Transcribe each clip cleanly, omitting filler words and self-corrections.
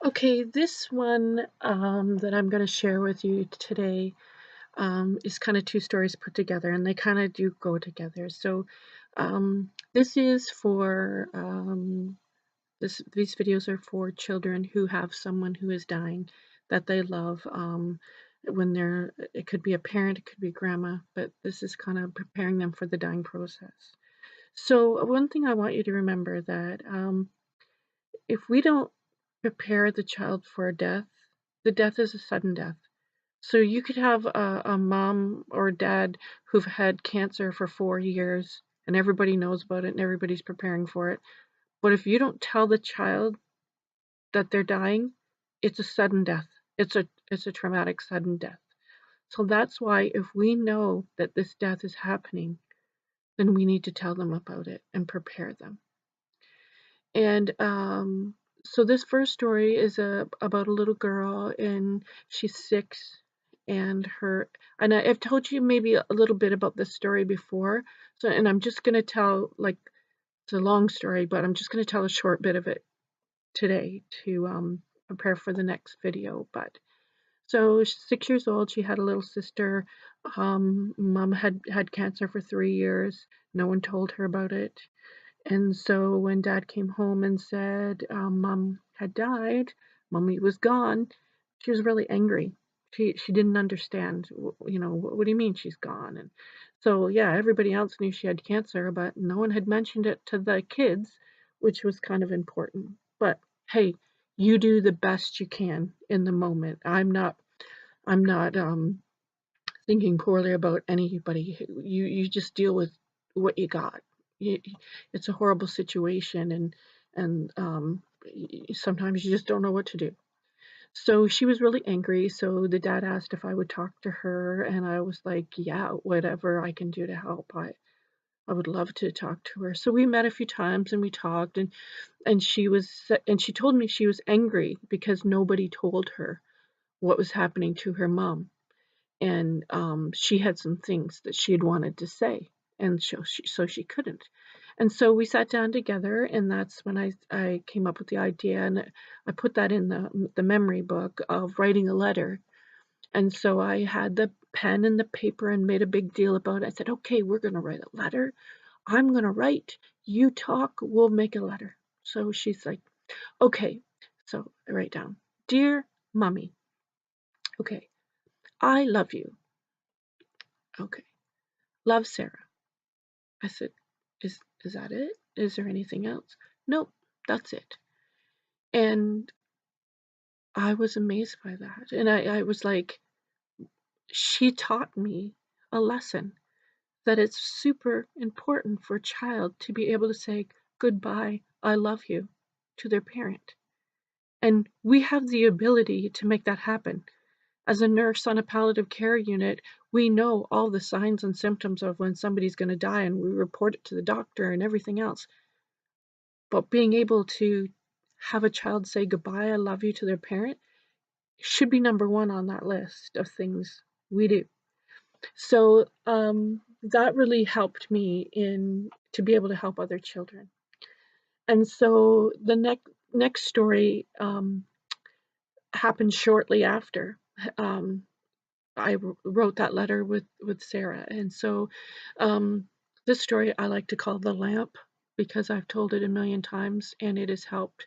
Okay, this one that I'm going to share with you today is kind of two stories put together, and they kind of do go together. So, this is for these videos are for children who have someone who is dying that they love. When it could be a parent, it could be grandma, but this is kind of preparing them for the dying process. So, one thing I want you to remember that if we don't prepare the child for a death, the death is a sudden death. So you could have a mom or dad who've had cancer for 4 years and everybody knows about it and everybody's preparing for it. But if you don't tell the child that they're dying, it's a sudden death. It's a traumatic sudden death. So that's why if we know that this death is happening, then we need to tell them about it and prepare them. And so this first story is about a little girl, and she's 6, and I've told you maybe a little bit about this story before. So, and I'm just gonna tell like it's a long story, but I'm just gonna tell a short bit of it today to prepare for the next video. But so she's 6 years old. She had a little sister. Mom had cancer for 3 years. No one told her about it. And so when dad came home and said mom had died, mommy was gone, she was really angry. She didn't understand. What do you mean she's gone? And so yeah, everybody else knew she had cancer, but no one had mentioned it to the kids, which was kind of important. But hey, you do the best you can in the moment. I'm not thinking poorly about anybody. You just deal with what you got. You, it's a horrible situation, and sometimes you just don't know what to do. So she was really angry. So the dad asked if I would talk to her, and I was like, "Yeah, whatever I can do to help. I would love to talk to her." So we met a few times and we talked, and she told me she was angry because nobody told her what was happening to her mom, and she had some things that she had wanted to say, and so she couldn't. And so we sat down together, and that's when I came up with the idea, and I put that in the memory book of writing a letter. And so I had the pen and the paper and made a big deal about it. I said, okay, we're going to write a letter. I'm going to write, you talk, we'll make a letter. So she's like, okay. So I write down, dear mommy. Okay, I love you. Okay, love, Sarah. I said, "Is that it? Is there anything else?" "Nope, that's it." And I was amazed by that. And I was like, she taught me a lesson that it's super important for a child to be able to say goodbye, I love you to their parent. And we have the ability to make that happen. As a nurse on a palliative care unit, we know all the signs and symptoms of when somebody's going to die, and we report it to the doctor and everything else. But being able to have a child say goodbye, I love you to their parent should be number one on that list of things we do. So that really helped me in to be able to help other children. And so the next story happened shortly after. Um, I wrote that letter with Sarah, and so this story I like to call the lamp because I've told it a million times, and it has helped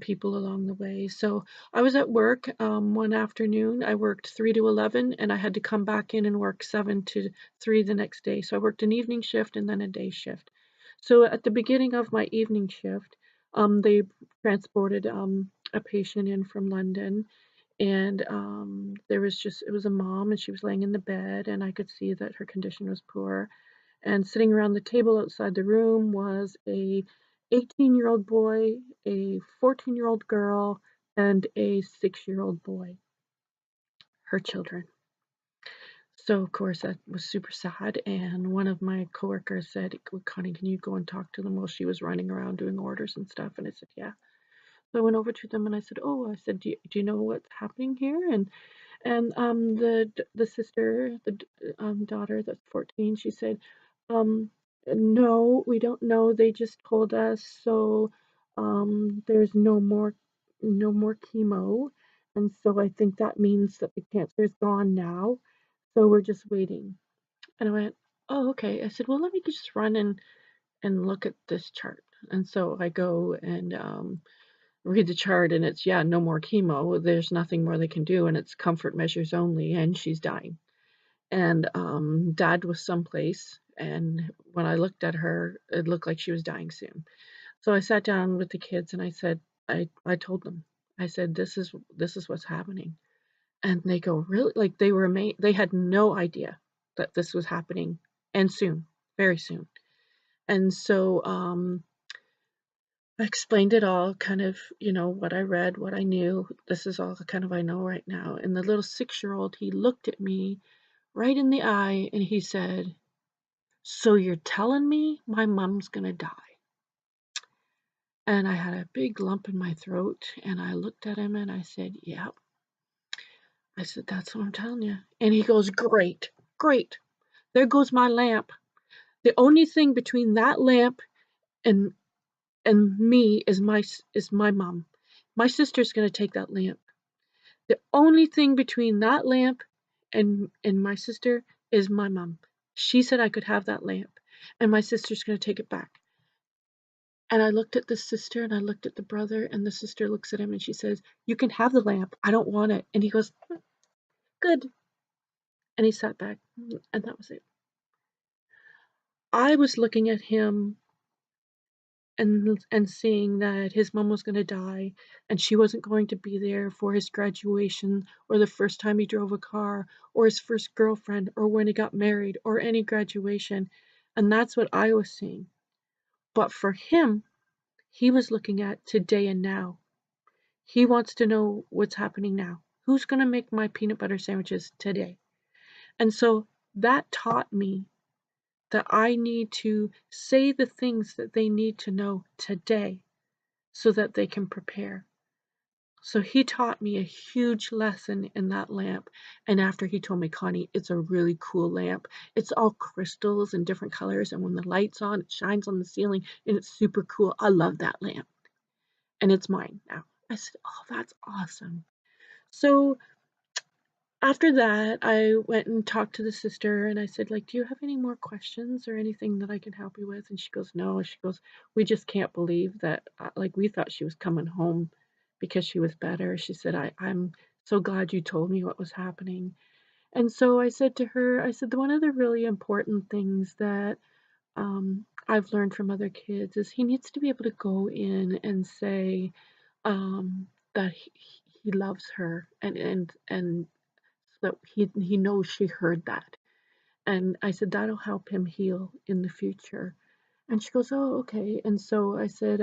people along the way. So I was at work one afternoon. I worked 3 to 11, and I had to come back in and work 7 to 3 the next day. So I worked an evening shift and then a day shift. So at the beginning of my evening shift, they transported a patient in from London, and it was a mom, and she was laying in the bed, and I could see that her condition was poor. And sitting around the table outside the room was a 18-year-old boy, a 14-year-old girl, and a 6-year-old boy, her children. So of course that was super sad, and one of my coworkers said, Connie, can you go and talk to them while she was running around doing orders and stuff? And I said, yeah. So I went over to them and I said, oh, I said, do you know what's happening here? And the sister, the daughter that's 14, she said, um, "No, we don't know. They just told us, so there's no more no more chemo, and so I think that means that the cancer is gone now, so we're just waiting." And I went, "Oh, okay." I said, "Well, let me just run and look at this chart." And so I go and read the chart, and it's, yeah, no more chemo. There's nothing more they can do, and it's comfort measures only, and she's dying. And dad was someplace, and when I looked at her, it looked like she was dying soon. So I sat down with the kids and I said, I told them, I said, this is what's happening. And they go, really? Like they were amazed. They had no idea that this was happening and soon, very soon. And so I explained it all, kind of, what I read, what I knew. This is all kind of I know right now. And the little 6-year-old, he looked at me right in the eye and he said, "So you're telling me my mom's gonna die?" And I had a big lump in my throat and I looked at him and I said, "Yep." I said, "That's what I'm telling you." And he goes, "Great, great. There goes my lamp. The only thing between that lamp and me is my mom. My sister's gonna take that lamp. The only thing between that lamp and my sister is my mom. She said I could have that lamp, and my sister's gonna take it back." And I looked at the sister and I looked at the brother, and the sister looks at him and she says, "You can have the lamp. I don't want it." And he goes, "Good." And he sat back, and that was it. I was looking at him and seeing that his mom was going to die and she wasn't going to be there for his graduation or the first time he drove a car or his first girlfriend or when he got married or any graduation. And that's what I was seeing. But for him, he was looking at today and now. He wants to know what's happening now. Who's going to make my peanut butter sandwiches today? And so that taught me that I need to say the things that they need to know today so that they can prepare. So he taught me a huge lesson in that lamp. And after he told me, "Connie, it's a really cool lamp. It's all crystals and different colors. And when the light's on, it shines on the ceiling and it's super cool. I love that lamp. And it's mine now." I said, "Oh, that's awesome." So after that, I went and talked to the sister and I said, like, "Do you have any more questions or anything that I can help you with?" And she goes, "No." She goes, "We just can't believe that, like, we thought she was coming home because she was better." She said, I'm so glad you told me what was happening." And so I said to her, I said, "One of the really important things that I've learned from other kids is he needs to be able to go in and say that he loves her and so that he knows she heard that." And I said, "That'll help him heal in the future." And she goes, "Oh, okay." And so I said,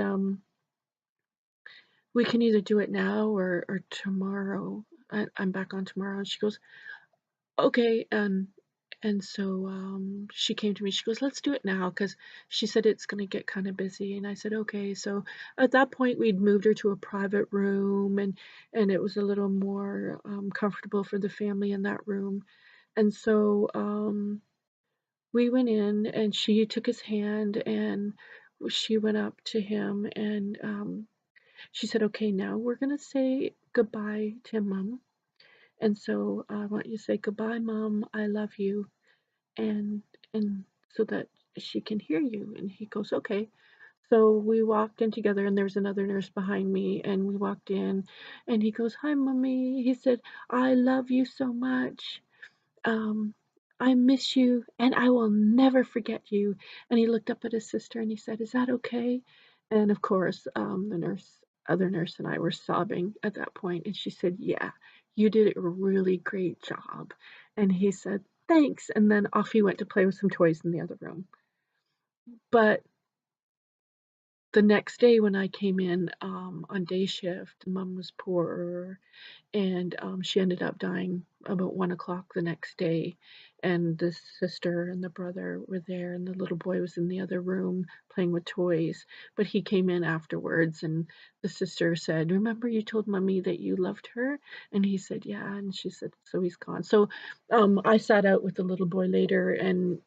"We can either do it now or tomorrow. I'm back on tomorrow." And she goes, "Okay." And so she came to me. She goes, "Let's do it now," because she said it's going to get kind of busy. And I said, "Okay." So at that point, we'd moved her to a private room, and it was a little more comfortable for the family in that room. And so we went in, and she took his hand, and she went up to him, and she said, "Okay, now we're gonna say goodbye to Mom. And so I want you to say goodbye, Mom. I love you," and so that she can hear you." And he goes, "Okay." So we walked in together, and there was another nurse behind me, and we walked in, and he goes, "Hi, Mommy." He said, "I love you so much. um, I miss you and I will never forget you." And he looked up at his sister and he said, "Is that okay?" And of course, other nurse and I were sobbing at that point. And she said, "Yeah, you did a really great job." And he said, "Thanks." And then off he went to play with some toys in the other room. But the next day when I came in on day shift, Mom was poorer and she ended up dying about 1 o'clock the next day. and the sister and the brother were there, and the little boy was in the other room playing with toys, but he came in afterwards, and the sister said, "Remember you told Mummy that you loved her?" And he said, "Yeah," and she said, "So he's gone." So, I sat out with the little boy later, and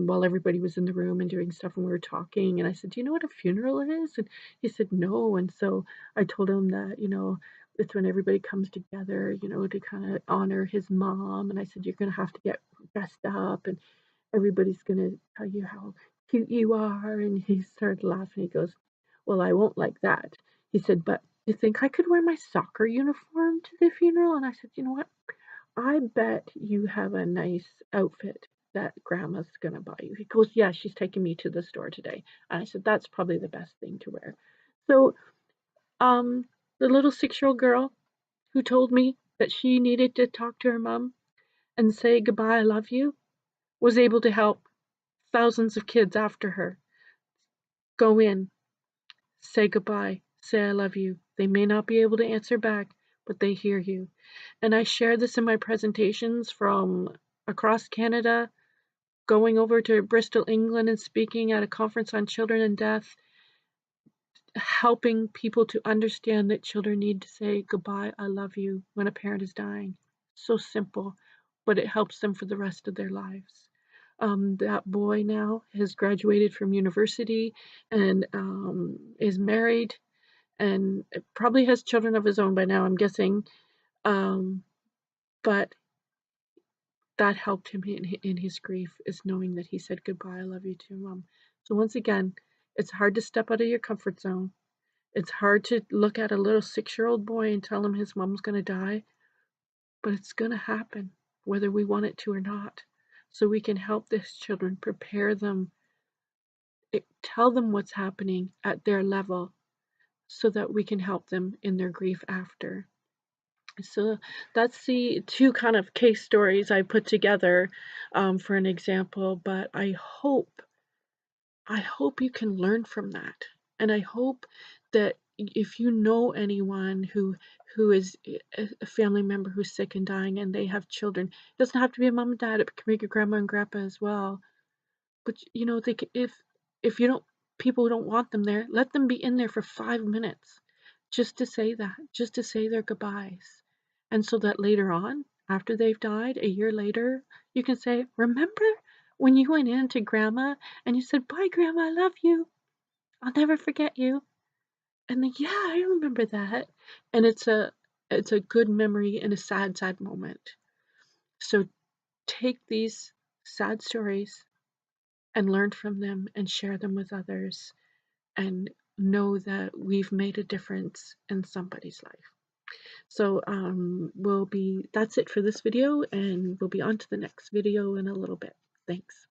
while everybody was in the room and doing stuff, and we were talking, and I said, "Do you know what a funeral is?" And he said, "No," and so I told him that, it's when everybody comes together, to kinda honor his mom, and I said, "You're gonna have to get dressed up, and everybody's gonna tell you how cute you are," and he started laughing, he goes, "Well, I won't like that." He said, "But you think I could wear my soccer uniform to the funeral?" And I said, "You know what? I bet you have a nice outfit that grandma's gonna buy you." He goes, "Yeah, she's taking me to the store today." And I said, "That's probably the best thing to wear." So, um, the little 6-year-old girl who told me that she needed to talk to her mom and say goodbye, "I love you," was able to help thousands of kids after her go in, say goodbye, say "I love you." They may not be able to answer back, but they hear you. And I share this in my presentations from across Canada, going over to Bristol, England, and speaking at a conference on children and death, helping people to understand that children need to say goodbye, "I love you," when a parent is dying. So simple, but it helps them for the rest of their lives. That boy now has graduated from university and is married and probably has children of his own by now, I'm guessing. Um, but that helped him in his grief, is knowing that he said goodbye, "I love you too, mom." So once again, it's hard to step out of your comfort zone. It's hard to look at a little 6-year-old boy and tell him his mom's gonna die, but it's gonna happen, whether we want it to or not. So we can help these children, prepare them, tell them what's happening at their level so that we can help them in their grief after. So that's the two kind of case stories I put together for an example, but I hope you can learn from that. And I hope that if you know anyone who is a family member who's sick and dying and they have children, it doesn't have to be a mom and dad, it can be your grandma and grandpa as well. But they if you don't people don't want them there, let them be in there for 5 minutes just to say that, just to say their goodbyes. And so that later on, after they've died, a year later, you can say, "Remember when you went in to grandma and you said, 'Bye, grandma, I love you. I'll never forget you.'" And then, "Yeah, I remember that." And it's a good memory in a sad, sad moment. So take these sad stories and learn from them and share them with others and know that we've made a difference in somebody's life. So that's it for this video, and we'll be on to the next video in a little bit. Thanks.